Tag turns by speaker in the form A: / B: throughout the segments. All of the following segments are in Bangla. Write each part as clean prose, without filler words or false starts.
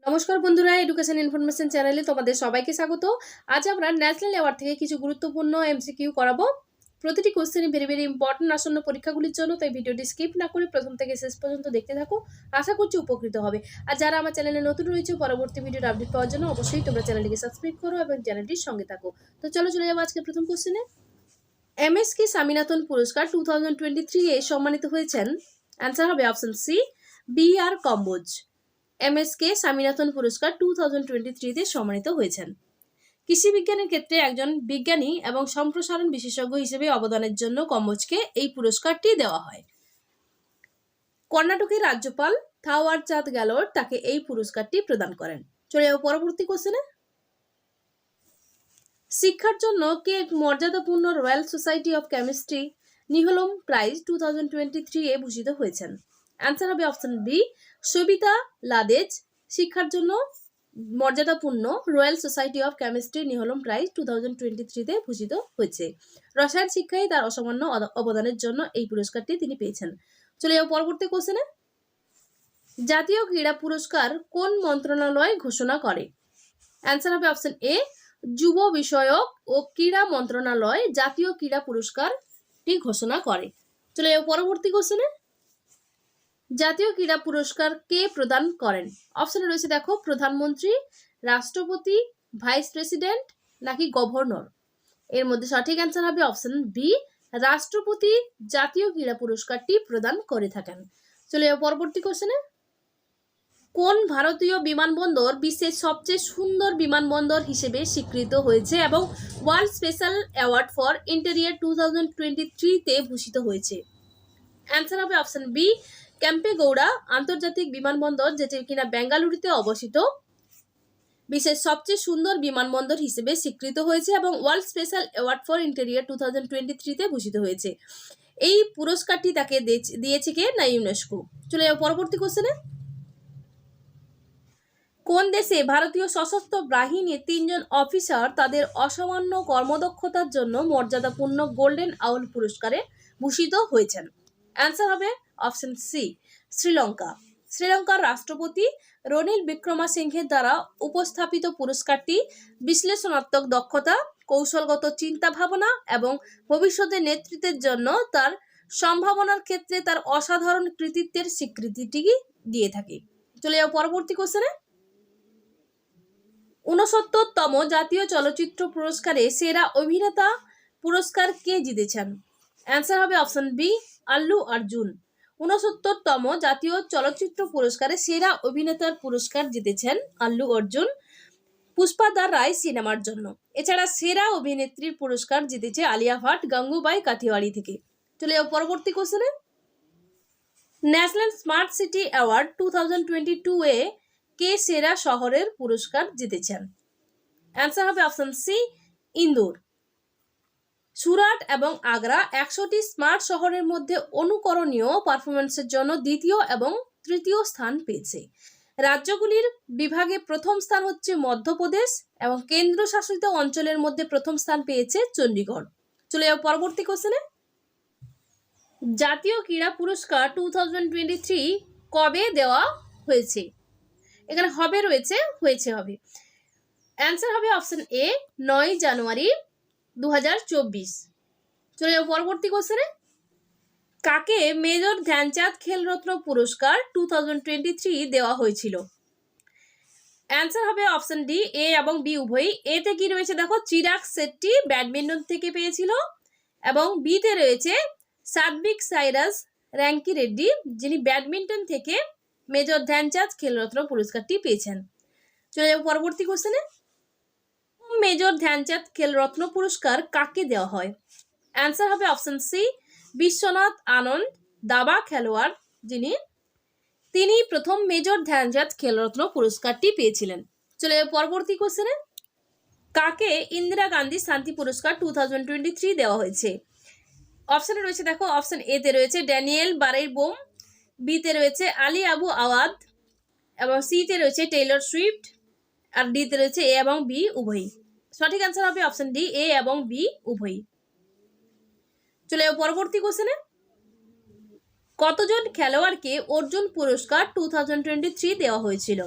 A: নমস্কার বন্ধুরা, এডুকেশন ইনফরমেশন চ্যানেলে তোমাদের সবাইকে স্বাগত। আজ আমরা ন্যাশনাল অ্যাওয়ার্ড থেকে কিছু গুরুত্বপূর্ণ এমসিকিউ করাবো। প্রতিটি কোশ্চেনই ভেরি ইম্পর্টেন্ট আসন্ন পরীক্ষাগুলির জন্য, তাই ভিডিওটি স্কিপ না করে প্রথম থেকে শেষ পর্যন্ত দেখতে থাকো। আশা করছি উপকৃত হবে। আর যারা আমার চ্যানেলে নতুন রয়েছে, পরবর্তী ভিডিওর আপডেট পাওয়ার জন্য অবশ্যই তোমরা চ্যানেলটিকে সাবস্ক্রাইব করো এবং চ্যানেলটির সঙ্গে থাকো। তো চলো চলে যাবো আজকে প্রথম কোশ্চেনে। এমএসকে স্বামীনাথন পুরস্কার 2023 এ সম্মানিত হয়েছেন। অ্যান্সার হবে অপশন সি, বি আর কম্বোজ। এমএসকে স্বামীনাথন পুরস্কার 2023 তে সম্মানিত হয়েছেন। কৃষি বিজ্ঞানের ক্ষেত্রে একজন বিজ্ঞানী এবং সম্প্রসারণ বিশেষজ্ঞ হিসেবে অবদানের জন্য কম্বোজকে এই পুরস্কারটি দেওয়া হয়। কর্ণাটকের রাজ্যপাল থাওয়ার চাঁদ গ্যালোর তাকে এই পুরস্কারটি প্রদান করেন। চলে যাবো পরবর্তী কোশ্চেনে। শিক্ষার জন্য কে মর্যাদাপূর্ণ Royal Society of Chemistry Nyholm Prize 2023 এ ভূষিত হয়েছেন। অ্যান্সার হবে অপশন বি, সবিতা লাদেজ। শিক্ষার জন্য মর্যাদাপূর্ণ Royal Society of Chemistry Nyholm Prize 2023 তে ভূষিত হয়েছে। রসায়ন শিক্ষায় তার অসামান্য অবদানের জন্য এই পুরস্কারটি তিনি পেয়েছেন। চলে যাও পরবর্তী কোশ্চেনে। জাতীয় ক্রীড়া পুরস্কার কোন মন্ত্রণালয় ঘোষণা করে? অ্যান্সার হবে অপশন এ, যুব বিষয়ক ও ক্রীড়া মন্ত্রণালয় জাতীয় ক্রীড়া পুরস্কারটি ঘোষণা করে। চলে যাও পরবর্তী কোশ্চেনে। জাতীয় ক্রীড়া পুরস্কার কে প্রদান করেন? অপশনে রয়েছে দেখো, প্রধানমন্ত্রী, রাষ্ট্রপতি, ভাইস প্রেসিডেন্ট নাকি গভর্নর। এর মধ্যে সঠিক অ্যান্সার হবে অপশন বি, রাষ্ট্রপতি জাতীয় ক্রীড়া পুরস্কারটি প্রদান করে থাকেন। চলে যাও পরবর্তী কোশ্চেনে। কোন ভারতীয় বিমানবন্দর বিশ্বের সবচেয়ে সুন্দর বিমানবন্দর হিসেবে স্বীকৃত হয়েছে এবং world special award for interior 2023 তে ভূষিত হয়েছে? অ্যান্সার হবে অপশন বি, ক্যাম্পেগৌড়া আন্তর্জাতিক বিমানবন্দর, যেটি কিনা বেঙ্গালুরুতে অবস্থিত, বিশ্বের সবচেয়ে সুন্দর বিমানবন্দর হিসেবে স্বীকৃত হয়েছে এবং world special award for interior 2023 তে ভূষিত হয়েছে। এই পুরস্কারটি তাকে দিয়েছে কে? না ইউনেস্কো। চলে যাও পরবর্তী কোশ্চেনে। কোন দেশে ভারতীয় সশস্ত্র বাহিনীর 3 জন অফিসার তাদের অসামান্য কর্মদক্ষতার জন্য মর্যাদাপূর্ণ গোল্ডেন আউল পুরস্কারে ভূষিত হয়েছেন? অ্যান্সার হবে অপশন সি, শ্রীলঙ্কা। শ্রীলঙ্কার রাষ্ট্রপতি রনিল বিক্রমাসিংঘের দ্বারা উপস্থাপিত পুরস্কারটি বিশ্লেষণাত্মক দক্ষতা, কৌশলগত চিন্তা ভাবনা এবং ভবিষ্যতে নেতৃত্বের জন্য তার সম্ভাবনার ক্ষেত্রে তার অসাধারণ কৃতিত্বের স্বীকৃতিটি দিয়ে থাকে। চলে যাও পরবর্তী কোশ্চেনে। 69তম জাতীয় চলচ্চিত্র পুরস্কারে সেরা অভিনেতা পুরস্কার কে জিতেছেন? অ্যান্সার হবে অপশন বি, আল্লু অর্জুন। 69তম জাতীয় চলচ্চিত্র পুরস্কারে সেরা অভিনেতার পুরস্কার জিতেছেন আল্লু অর্জুন পুষ্পা দ্য রায় সিনেমার জন্য। এছাড়া সেরা অভিনেত্রীর পুরস্কার জিতেছে আলিয়া ভাট গঙ্গুবাই কাঠিয়াওয়াড়ি থেকে। চলে যাও পরবর্তী কোশ্চেনে। ন্যাশনাল স্মার্ট সিটি অ্যাওয়ার্ড 2022 এ কে সেরা শহরের পুরস্কার জিতেছেন? অ্যান্সার হবে অপশন সি, ইন্দোর। সুরাট এবং আগ্রা 100টি স্মার্ট শহরের মধ্যে অনুকরণীয় পারফরমেন্সের জন্য দ্বিতীয় এবং তৃতীয় স্থান পেয়েছে। রাজ্যগুলির বিভাগে প্রথম স্থান হচ্ছে মধ্যপ্রদেশ এবং কেন্দ্রশাসিত অঞ্চলের মধ্যে প্রথম স্থান পেয়েছে চণ্ডীগড়। চলে যাও পরবর্তী কোশ্চেনে। জাতীয় ক্রীড়া পুরস্কার 2023 কবে দেওয়া হয়েছে? এখানে হবে রয়েছে, হয়েছে হবে। অ্যান্সার হবে অপশন এ, 9 জানুয়ারি 2024। চলে যাও পরবর্তী কোশ্চেনে। কাকে মেজর ধ্যানচাঁদ খেলরত্ন পুরস্কার 2023 দেওয়া হয়েছিল? অ্যান্সার হবে অপশন ডি, এ এবং বি উভয়ই। এতে কি রয়েছে দেখো, চিরাগ শেট্টি ব্যাডমিন্টন থেকে পেয়েছিল এবং বিতে রয়েছে সাত্বিক সাইরাস র্যাঙ্কি রেড্ডি, যিনি ব্যাডমিন্টন থেকে মেজর ধ্যানচাঁদ খেলরত্ন পুরস্কারটি পেয়েছেন। চলে যাবো পরবর্তী কোশ্চেনে। মেজর ধ্যানচাঁদ খেলরত্ন পুরস্কার কাকে দেওয়া হয়? অ্যান্সার হবে অপশন সি, বিশ্বনাথ আনন্দ দাবা খেলোয়াড়, তিনি প্রথম মেজর ধ্যানচাঁদ খেলরত্ন পুরস্কারটি পেয়েছিলেন। চলে যাবো পরবর্তী কোশ্চেনে। কাকে ইন্দিরা গান্ধী শান্তি পুরস্কার 2023 দেওয়া হয়েছে? অপশনে রয়েছে দেখো, অপশন এ তে রয়েছে ড্যানিয়েল বারেইবোম, বিতে রয়েছে আলী আবু আওয়াদ এবং সিতে রয়েছে টেইলর সুইফট আর ডিতে রয়েছে এ এবং বি উভয়ই। সঠিক অ্যান্সার হবে অপশন ডি, এ এবং বি উভয়ই। চলে যাও পরবর্তী কোশ্চেনে। কতজন খেলোয়াড়কে অর্জুন পুরস্কার 2023 দেওয়া হয়েছিল?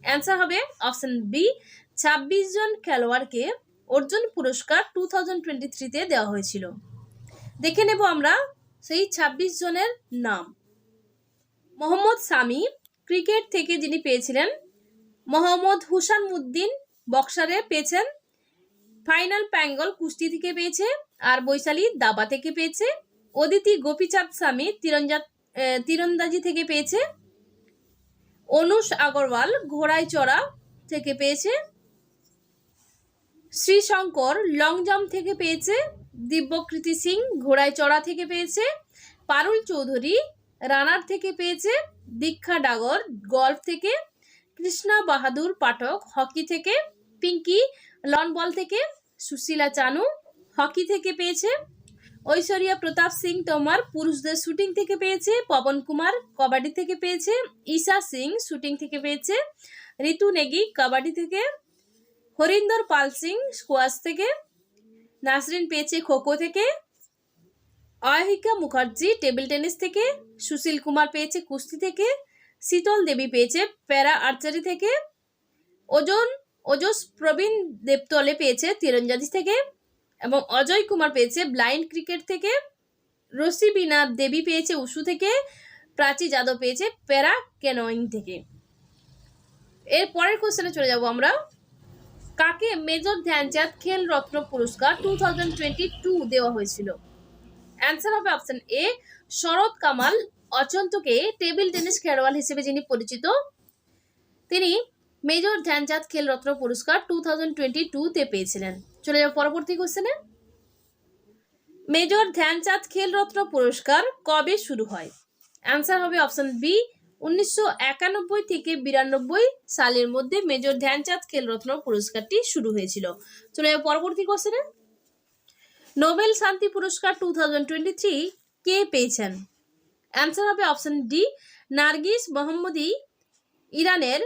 A: অ্যান্সার হবে অপশন বি 26 জন খেলোয়াড়কে অর্জুন পুরস্কার 2023-তে দেওয়া হয়েছিল। দেখে নেব আমরা সেই 26 জনের নাম। মোহাম্মদ সামি ক্রিকেট থেকে যিনি পেয়েছিলেন, মোহাম্মদ হুসাইনুদ্দিন বক্সারে পেয়েছেন, ফাইনাল প্যাঙ্গল কুস্তি থেকে পেয়েছে, আর বৈশালী দাবা থেকে পেয়েছে, অদিতি গোপীচাঁদ স্বামী তীরন্দাজি থেকে পেয়েছে, অনুষ আগরওয়াল ঘোড়ায় চড়া থেকে পেয়েছে, শ্রীশঙ্কর লং জাম্প থেকে পেয়েছে, দিব্যকৃতি সিং ঘোড়ায় চড়া থেকে পেয়েছে, পারুল চৌধুরী রানার থেকে পেয়েছে, দীক্ষা ডাগর গল্ফ থেকে, কৃষ্ণা বাহাদুর পাঠক হকি থেকে, পিঙ্কি লন বল থেকে, সুশীলা চানু হকি থেকে পেয়েছে, ঐশ্বরিয়া প্রতাপ সিং তোমার পুরুষদের শুটিং থেকে পেয়েছে, পবন কুমার কবাডি থেকে পেয়েছে, ঈশা সিং শুটিং থেকে পেয়েছে, ঋতু নেগি কাবাডি থেকে, হরিন্দর পাল সিং স্কোয়াশ থেকে, নাসরিন পেয়েছে খোখো থেকে, অহিকা মুখার্জি টেবিল টেনিস থেকে, সুশীল কুমার পেয়েছে কুস্তি থেকে, শীতল দেবী পেয়েছে প্যারা আর্চারি থেকে, ওজস প্রবীণ দেবতলে পেয়েছে তীরন্দাজি থেকে, এবং অজয় কুমার পেয়েছে ব্লাইন্ড ক্রিকেট থেকে, রসিবিনা দেবী পেয়েছে উশু থেকে, প্রাচী যাদব পেয়েছে প্যারা ক্যানোয়িং থেকে। এর পরের কোশ্চেনে চলে যাব আমরা। কাকে মেজর ধ্যানচাঁদ খেল রত্ন পুরস্কার 2022 দেওয়া হয়েছিল? অ্যান্সার হবে অপশন এ শরৎ কামাল অচন্তকে টেবিল টেনিস খেলোয়াড় হিসেবে যিনি পরিচিত, তিনি মেজর ধ্যানচাঁদ খেল রত্ন পুরস্কার 2022-তে পেয়েছিলেন। চলে যাব পরবর্তী কোশ্চেনে। মেজর ধ্যানচাঁদ খেল রত্ন পুরস্কার কবে শুরু হয়? অ্যান্সার হবে অপশন বি 1991 থেকে 92 সালের মধ্যে মেজর ধ্যানচাঁদ খেল রত্ন পুরস্কারটি শুরু হয়েছিল। চলে যাব পরবর্তী কোশ্চেনে। নোবেল শান্তি পুরস্কার 2023 কে পেয়েছেন? অ্যান্সার হবে অপশন ডি নার্গিস মোহাম্মদি ইরানের,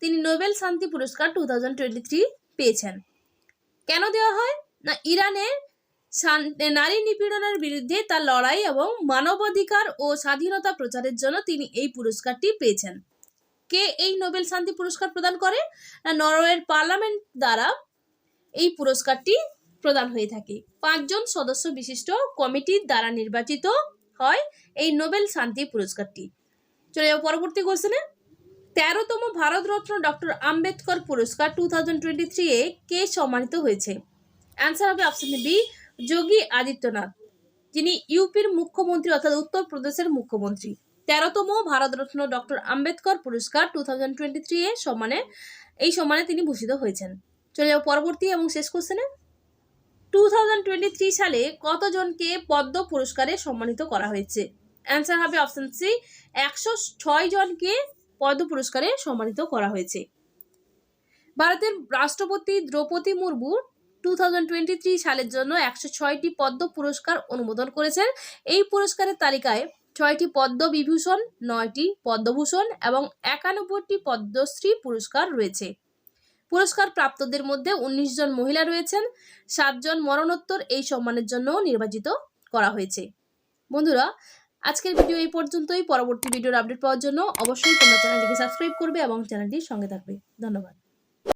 A: তিনি নোবেল শান্তি পুরস্কার 2023 পেয়েছেন। কেন দেওয়া হয় না, ইরানে নারী নিপীড়নের বিরুদ্ধে তার লড়াই এবং মানবাধিকার ও স্বাধীনতা প্রচারের জন্য তিনি এই পুরস্কারটি পেয়েছেন। কে এই নোবেল শান্তি পুরস্কার প্রদান করে না, নরওয়ের পার্লামেন্ট দ্বারা এই পুরস্কারটি প্রদান হয়ে থাকে। 5 জন সদস্য বিশিষ্ট কমিটির দ্বারা নির্বাচিত হয় এই নোবেল শান্তি পুরস্কারটি। চলে যাব পরবর্তী কোশ্চেনে। 13তম ভারতরত্ন ডক্টর আম্বেদকর পুরস্কার 2023 কে সম্মানিত হয়েছে? অ্যান্সার হবে অপশন বি যোগী আদিত্যনাথ, যিনি ইউপির মুখ্যমন্ত্রী অর্থাৎ উত্তরপ্রদেশের মুখ্যমন্ত্রী। 13তম ভারতরত্ন ডক্টর আম্বেদকর পুরস্কার 2023 এই সম্মানে তিনি ভূষিত হয়েছেন। চলে যাব পরবর্তী এবং শেষ কোশ্চেনে। 2023 সালে কতজনকে পদ্ম পুরস্কারে সম্মানিত করা হয়েছে? অ্যান্সার হবে অপশন সি 106 জনকে পদ্ম পুরস্কারে সম্মানিত করা হয়েছে। ভারতের রাষ্ট্রপতি দ্রৌপদী মুর্মু 2023 সালের জন্য 106টি পদ্ম পুরস্কার অনুমোদন করেছেন। এই পুরস্কারের তালিকায় 6টি পদ্মবিভূষণ, 9টি পদ্মভূষণ এবং 91টি পদ্মশ্রী পুরস্কার রয়েছে। পুরস্কার প্রাপ্তদের মধ্যে 19 জন মহিলা রয়েছেন, 7 জন মরণোত্তর এই সম্মানের জন্য নির্বাচিত করা হয়েছে। বন্ধুরা, আজকের ভিডিও এই পর্যন্তই। পরবর্তী ভিডিওর আপডেট পাওয়ার জন্য অবশ্যই তোমরা চ্যানেলটিকে সাবস্ক্রাইব করবে এবং চ্যানেলটির সঙ্গে থাকবে। ধন্যবাদ।